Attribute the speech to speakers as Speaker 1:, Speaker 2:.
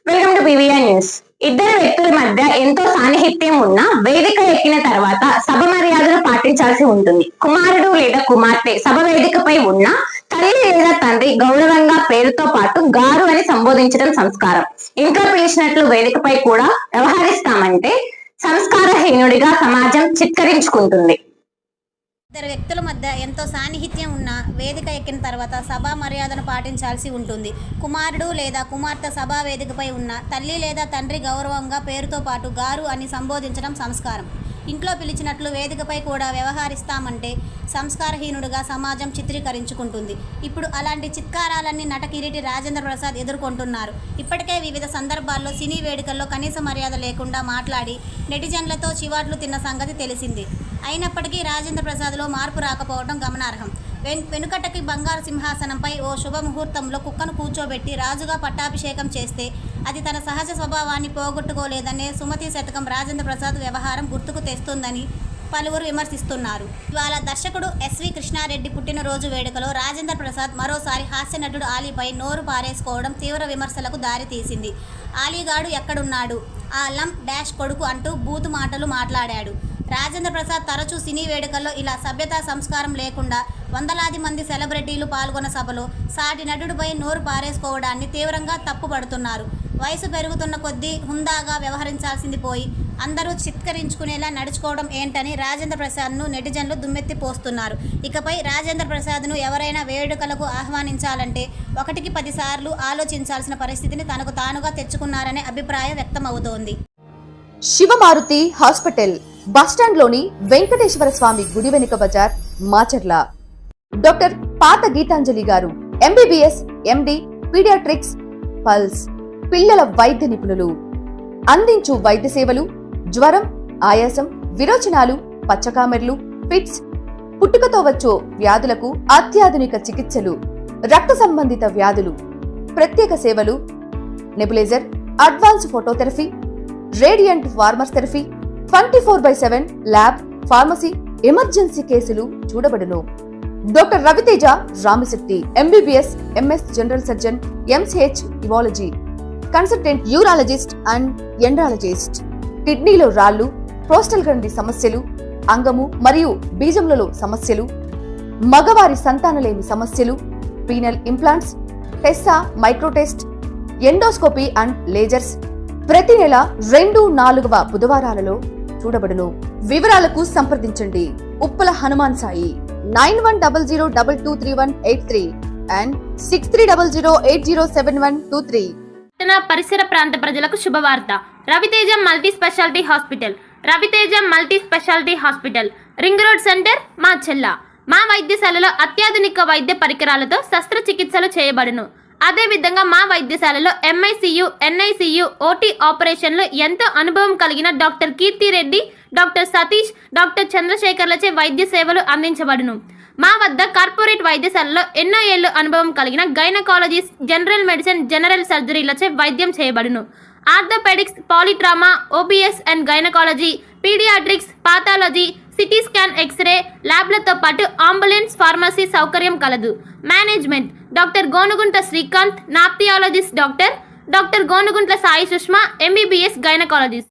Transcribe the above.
Speaker 1: Welcome to PVR news. ఇద్దరు వ్యక్తుల మధ్య ఎంతో సాన్నిహిత్యం ఉన్న వేదిక ఎక్కిన తర్వాత సభ మర్యాదలు పాటించాల్సి ఉంటుంది. కుమారుడు లేదా కుమార్తె సభ వేదికపై ఉన్న తల్లి లేదా తండ్రి గౌరవంగా పేరుతో పాటు గారు అని సంబోధించడం సంస్కారం. ఇంట్లో పిలిచినట్లు వేదికపై కూడా వ్యవహరిస్తామంటే సంస్కారహీనుడిగా సమాజం చిత్కరించుకుంటుంది.
Speaker 2: ఇద్దరు వ్యక్తుల మధ్య ఎంతో సాన్నిహిత్యం ఉన్న వేదిక ఎక్కిన తర్వాత సభా మర్యాదను పాటించాల్సి ఉంటుంది. కుమారుడు లేదా కుమార్తె సభా వేదికపై ఉన్న తల్లి లేదా తండ్రి గౌరవంగా పేరుతో పాటు గారు అని సంబోధించడం సంస్కారం. ఇంట్లో పిలిచినట్లు వేదికపై కూడా వ్యవహరిస్తామంటే సంస్కారహీనుడిగా సమాజం చిత్రీకరించుకుంటుంది. ఇప్పుడు అలాంటి చిత్కారాలన్నీ నట కిరీటి రాజేంద్ర ప్రసాద్ ఎదుర్కొంటున్నారు. ఇప్పటికే వివిధ సందర్భాల్లో సినీ వేడుకల్లో కనీస మర్యాద లేకుండా మాట్లాడి నెటిజన్లతో చివాట్లు తిన్న సంగతి తెలిసింది. అయినప్పటికీ రాజేంద్ర ప్రసాద్లో మార్పు రాకపోవడం గమనార్హం. వెనుకటకి బంగారు సింహాసనంపై ఓ శుభముహూర్తంలో కుక్కను కూర్చోబెట్టి రాజుగా పట్టాభిషేకం చేస్తే అది తన సహజ స్వభావాన్ని పోగొట్టుకోలేదనే సుమతి శతకం రాజేంద్ర ప్రసాద్ వ్యవహారం గుర్తుకు తెస్తుందని పలువురు విమర్శిస్తున్నారు. ఇవాళ దర్శకుడు ఎస్వి కృష్ణారెడ్డి పుట్టినరోజు వేడుకలో రాజేంద్ర ప్రసాద్ మరోసారి హాస్య నటుడు ఆలీపై నోరు పారేసుకోవడం తీవ్ర విమర్శలకు దారితీసింది. ఆలీగాడు ఎక్కడున్నాడు, ఆ లం డాష్ కొడుకు అంటూ బూతు మాటలు మాట్లాడాడు. రాజేంద్ర ప్రసాద్ తరచూ సినీ వేడుకల్లో ఇలా సభ్యతా సంస్కారం లేకుండా వందలాది మంది సెలబ్రిటీలు పాల్గొన్న సభలో సాటి నటుడిపై నోరు పారేసుకోవడాన్ని తీవ్రంగా తప్పుపడుతున్నారు. వయసు పెరుగుతున్న కొద్దీ హుందాగా వ్యవహరించాల్సింది పోయి అందరూ చిత్కరించుకునేలా నడుచుకోవడం ఏంటని రాజేంద్ర ప్రసాద్ను నెటిజన్లు దుమ్మెత్తిపోస్తున్నారు. ఇకపై రాజేంద్ర ప్రసాద్ను ఎవరైనా వేడుకలకు ఆహ్వానించాలంటే 1కి 10 సార్లు ఆలోచించాల్సిన పరిస్థితిని తనకు తానుగా తెచ్చుకున్నారనే అభిప్రాయం వ్యక్తమవుతోంది.
Speaker 3: శివమారుతి హాస్పిటల్ బస్టాండ్లోని వెంకటేశ్వర స్వామి గుడి వెనుక బజార్, మాచర్ల. డాక్టర్ పాత గీతాంజలి గారు ఎంబీబీఎస్, ఎండి, పీడియాట్రిక్స్, పల్స్, పిల్లల వైద్య నిపుణులు. అందించు వైద్య సేవలు జ్వరం, ఆయాసం, విరోచనాలు, పచ్చకామెర్లు, ఫిట్స్, పుట్టుకతో వచ్చే వ్యాధులకు అత్యాధునిక చికిత్సలు, రక్త సంబంధిత వ్యాధులు, ప్రత్యేక సేవలు, nebuliser, advance phototherapy, radiant warmers therapy, 24/7 lab, pharmacy, emergency కేసులు చూడబడును. Doctor Raviteja Ramashetti MBBS, MS general surgeon, MCH ఇవాలజీ, కన్సల్టెంట్ యూరాలజిస్ట్ అండ్ ఎండ్రాలజిస్ట్. కిడ్నీలో రాళ్లు, ప్రోస్టల్ గ్రంథి సమస్యలు, అంగము మరియు బీజములలో సమస్యలు, మగవారి సంతానలేమి సమస్యలు, penal implants, Tessa, మైక్రోటెస్ట్, endoscopy and lasers ప్రతి నెల 2, 4వ బుధవారాలలో చూడబడును. వివరాలకు సంప్రదించండి ఉప్పల హనుమాన్ సాయి 9100223183 అండ్ 6300807123.
Speaker 4: పరిసర ప్రాంత ప్రజలకు శుభవార్త. Raviteja multi speciality hospital. Raviteja multi speciality hospital, ring road centre, Macherla. మా వైద్యశాలలో అత్యాధునిక వైద్య పరికరాలతో శస్త్రచికిత్సలు చేయబడును. అదేవిధంగా మా వైద్యశాలలో ఎంఐసియు, ఎన్ఐసియు, ఓటీ ఆపరేషన్లో ఎంతో అనుభవం కలిగిన doctor Keerthireddy, doctor Satish, doctor చంద్రశేఖర్లచే వైద్య సేవలు అందించబడును. మా వద్ద కార్పొరేట్ వైద్యశాలలో ఎన్నో ఏళ్లు అనుభవం కలిగిన గైనకాలజిస్ట్, జనరల్ మెడిసిన్, జనరల్ సర్జరీలచే వైద్యం చేయబడును. Orthopaedics, polytrauma, OBS and gynaecology, paediatrics, pathology, CT scan, X ray ల్యాబ్లతో పాటు అంబులెన్స్, ఫార్మసీ సౌకర్యం కలదు. మేనేజ్మెంట్ డాక్టర్ గోనుగుంట్ల శ్రీకాంత్, నాప్థియాలజిస్ట్ doctor Gonuguntla Sai Sushma, MBBS gynaecologist.